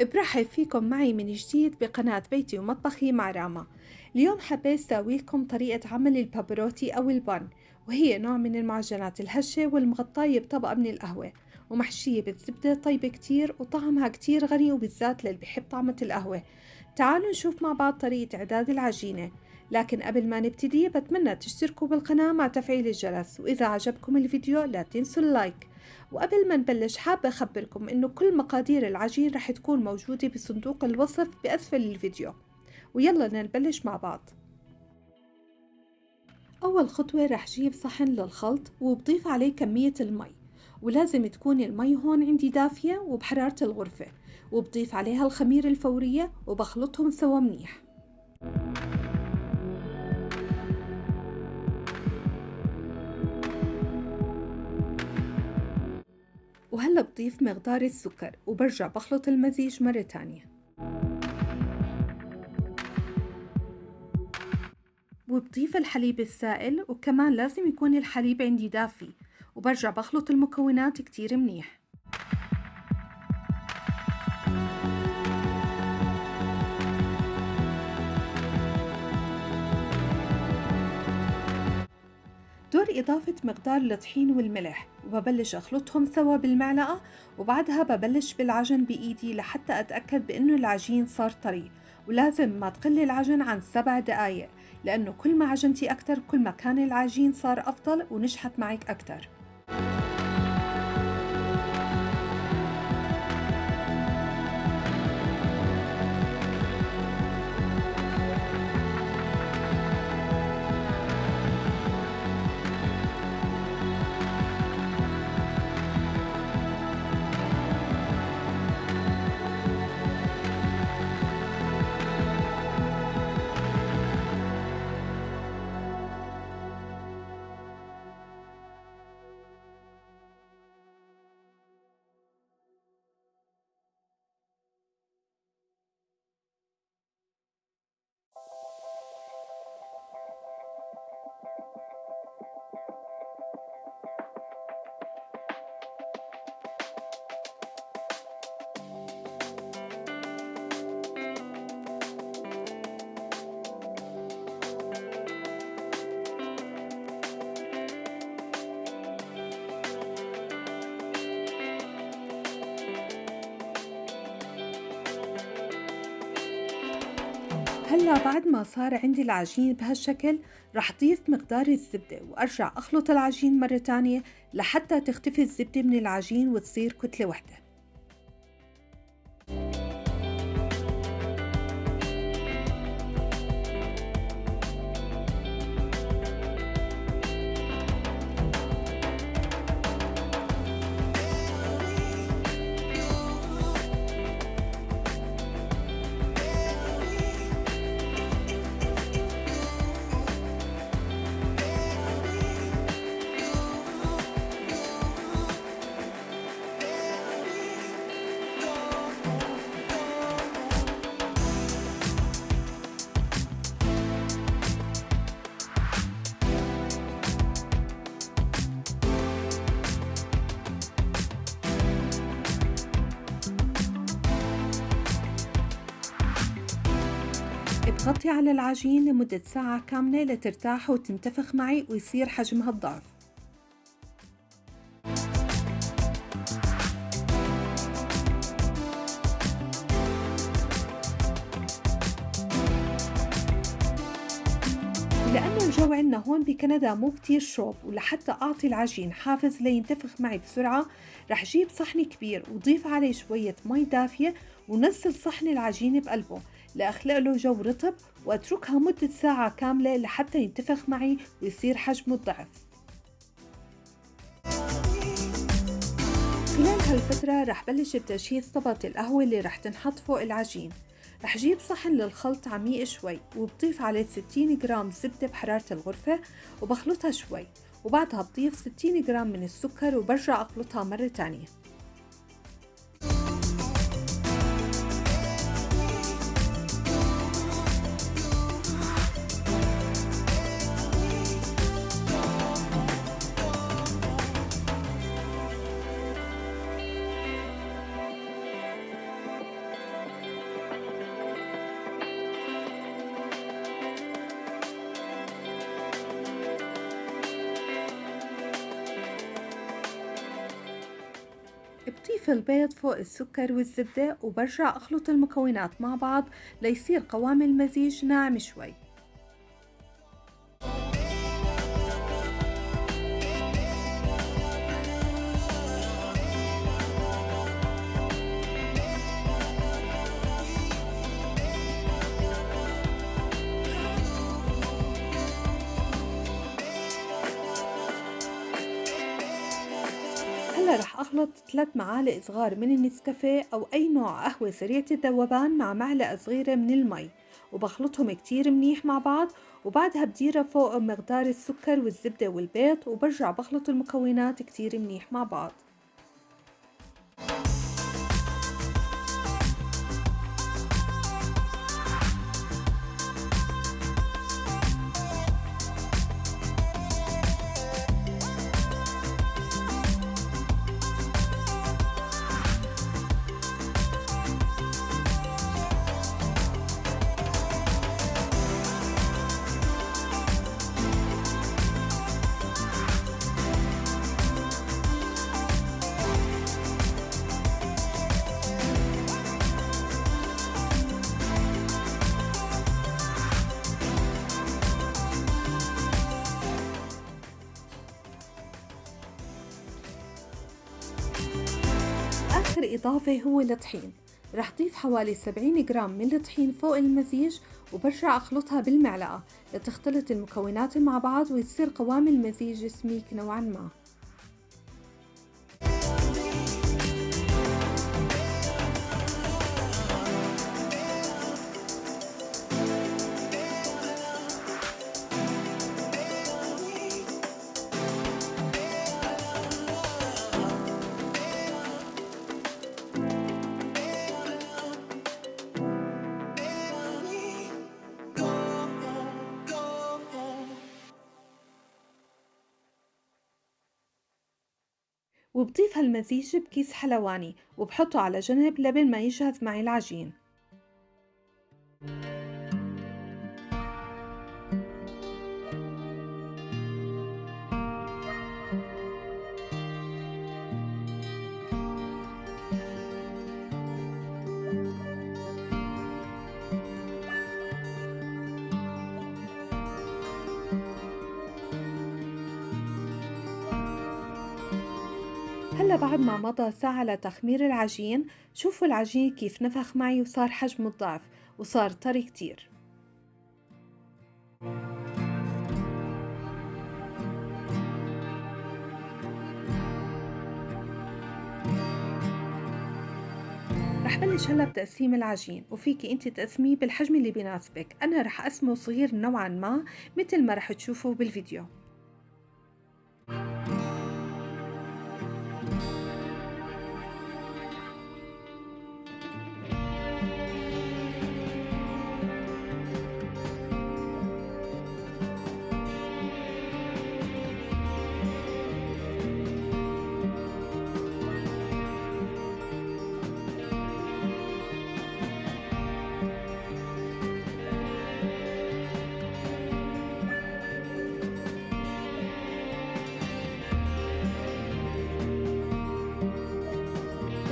برحب فيكم معي من جديد بقناة بيتي ومطبخي مع راما. اليوم حبيت ساوي لكم طريقة عمل البابروتي أو البان، وهي نوع من المعجنات الهشة والمغطاية بطبقة من القهوة ومحشية بالزبدة طيبة كتير وطعمها كتير غني، وبالذات للي بحب طعمة القهوة. تعالوا نشوف مع بعض طريقة إعداد العجينة، لكن قبل ما نبتدي بتمنى تشتركوا بالقناة مع تفعيل الجرس، وإذا عجبكم الفيديو لا تنسوا اللايك. وقبل ما نبلش حابة أخبركم إنه كل مقادير العجين رح تكون موجودة بصندوق الوصف بأسفل الفيديو. ويلا نبلش مع بعض. أول خطوة رح جيب صحن للخلط وبضيف عليه كمية المي، ولازم تكون المي هون عندي دافية وبحرارة الغرفة، وبضيف عليها الخميرة الفورية وبخلطهم سوا منيح. وهلأ بضيف مقدار السكر وبرجع بخلط المزيج مرة تانية، وبضيف الحليب السائل، وكمان لازم يكون الحليب عندي دافي، وبرجع بخلط المكونات كتير منيح. دور إضافة مقدار الطحين والملح، وببلش أخلطهم سوا بالمعلقة، وبعدها ببلش بالعجن بإيدي لحتى أتأكد بأنه العجين صار طري. ولازم ما تقل العجن عن 7 دقايق، لأنه كل ما عجنتي أكتر كل ما كان العجين صار أفضل ونشحت معك أكتر. هلا بعد ما صار عندي العجين بهالشكل رح ضيف مقدار الزبدة وأرجع أخلط العجين مرة تانية لحتى تختفي الزبدة من العجين وتصير كتلة واحدة. بغطي على العجين لمدة ساعة كاملة لترتاح وتنتفخ معي ويصير حجمها الضعف. ولأنه الجو عنا هون بكندا مو كتير شوب، ولحتى أعطي العجين حافز لينتفخ معي بسرعة رح جيب صحن كبير وضيف عليه شوية مي دافية ونزل صحن العجين بقلبه لأخلق له جو رطب، وأتركها مدة ساعة كاملة لحتى ينتفخ معي ويصير حجمه الضعف. خلال هالفترة رح بلش بتجهيز طبقة القهوة اللي رح تنحط فوق العجين. رح جيب صحن للخلط عميق شوي وبضيف عليه 60 جرام زبدة بحرارة الغرفة وبخلطها شوي، وبعدها بضيف 60 جرام من السكر وبرجع أخلطها مرة تانية. بضيف البيض فوق السكر والزبدة وبرجع أخلط المكونات مع بعض ليصير قوام المزيج ناعم شوي. هلا رح أخلط 3 معالق صغار من النسكافيه أو أي نوع قهوة سريعة الذوبان مع معلقة صغيرة من المي، وبخلطهم كتير منيح مع بعض، وبعدها بديرها فوق مقدار السكر والزبدة والبيض وبرجع بخلط المكونات كتير منيح مع بعض. آخر إضافة هو الطحين، رح ضيف حوالي 70 جرام من الطحين فوق المزيج وبرجع أخلطها بالمعلقة لتختلط المكونات مع بعض ويصير قوام المزيج سميك نوعا ما. وبضيف هالمزيج بكيس حلواني وبحطه على جنب لبين ما يجهز معي العجين. هلا بعد ما مضى ساعة لتخمير العجين، شوفوا العجين كيف نفخ معي وصار حجمه الضعف وصار طري كتير. رح بلش هلا بتقسيم العجين، وفيكي انت تقسميه بالحجم اللي بيناسبك. انا رح اقسمه صغير نوعا ما مثل ما رح تشوفوا بالفيديو.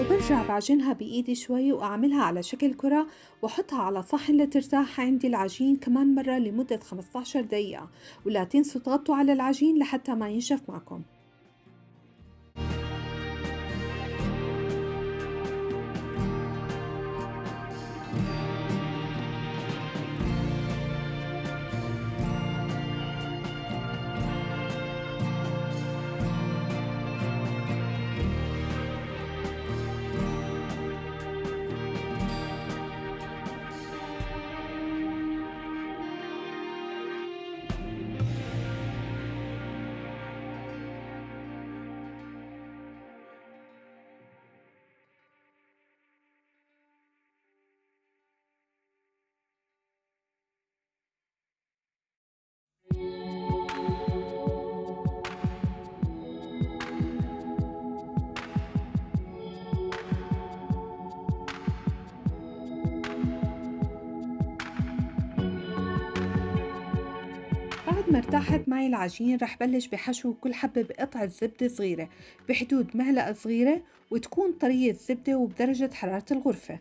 وبرجع بعجنها بإيدي شوي وأعملها على شكل كرة وأحطها على صحن لترتاح عندي العجين كمان مرة لمدة 15 دقيقة، ولا تنسوا تغطوا على العجين لحتى ما ينشف معكم. بعد ما ارتاحت معي العجين رح بلش بحشو كل حبة بقطعة زبدة صغيرة بحدود معلقة صغيرة، وتكون طرية الزبدة وبدرجة حرارة الغرفة.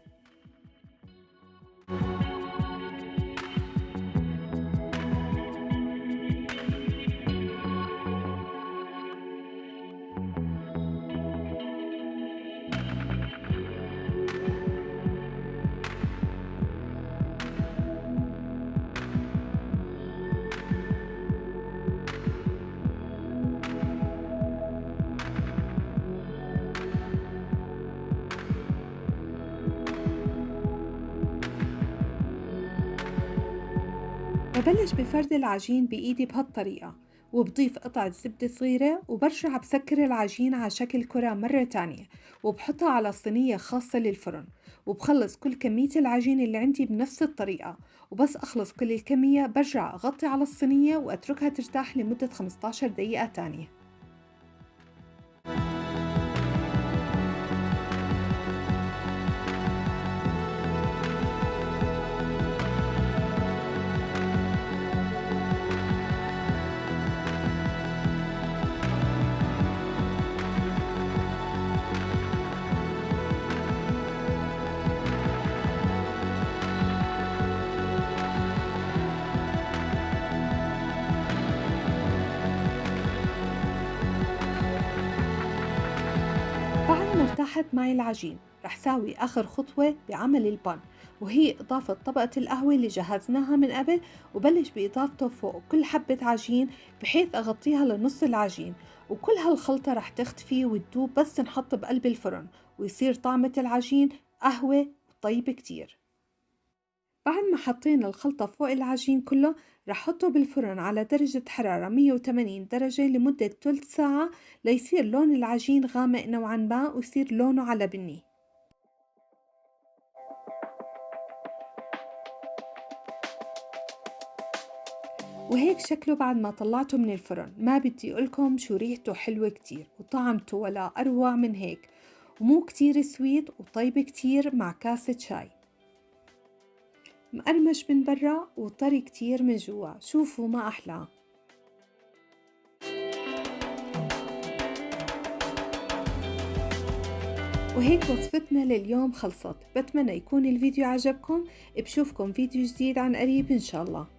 ببلش بفرد العجين بإيدي بهالطريقة، وبضيف قطعة زبدة صغيرة وبرجع بسكر العجين على شكل كرة مرة تانية، وبحطها على صينية خاصة للفرن، وبخلص كل كمية العجين اللي عندي بنفس الطريقة. وبس أخلص كل الكمية برجع أغطي على الصينية وأتركها ترتاح لمدة 15 دقيقة تانية. بعد ما ارتاحت معي العجين رح ساوي آخر خطوة بعمل البان، وهي إضافة طبقة القهوة اللي جهزناها من قبل، وبلش بإضافته فوق كل حبة عجين بحيث أغطيها لنص العجين. وكل هالخلطة رح تختفي وتدوب بس تنحط بقلب الفرن، ويصير طعمة العجين قهوة وطيب كتير. بعد ما حطينا الخلطة فوق العجين كله رح حطه بالفرن على درجة حرارة 180 درجة لمدة ثلث ساعة ليصير لون العجين غامق نوعا ما ويصير لونه على بني. وهيك شكله بعد ما طلعته من الفرن. ما بدي أقولكم شو ريحته حلوة كتير وطعمته ولا أروع من هيك، ومو كتير سويت وطيب كتير مع كاسة شاي. مقرمش من برا وطري كتير من جوا، شوفوا ما أحلاه. وهيك وصفتنا لليوم خلصت. بتمنى يكون الفيديو عجبكم. بشوفكم فيديو جديد عن قريب إن شاء الله.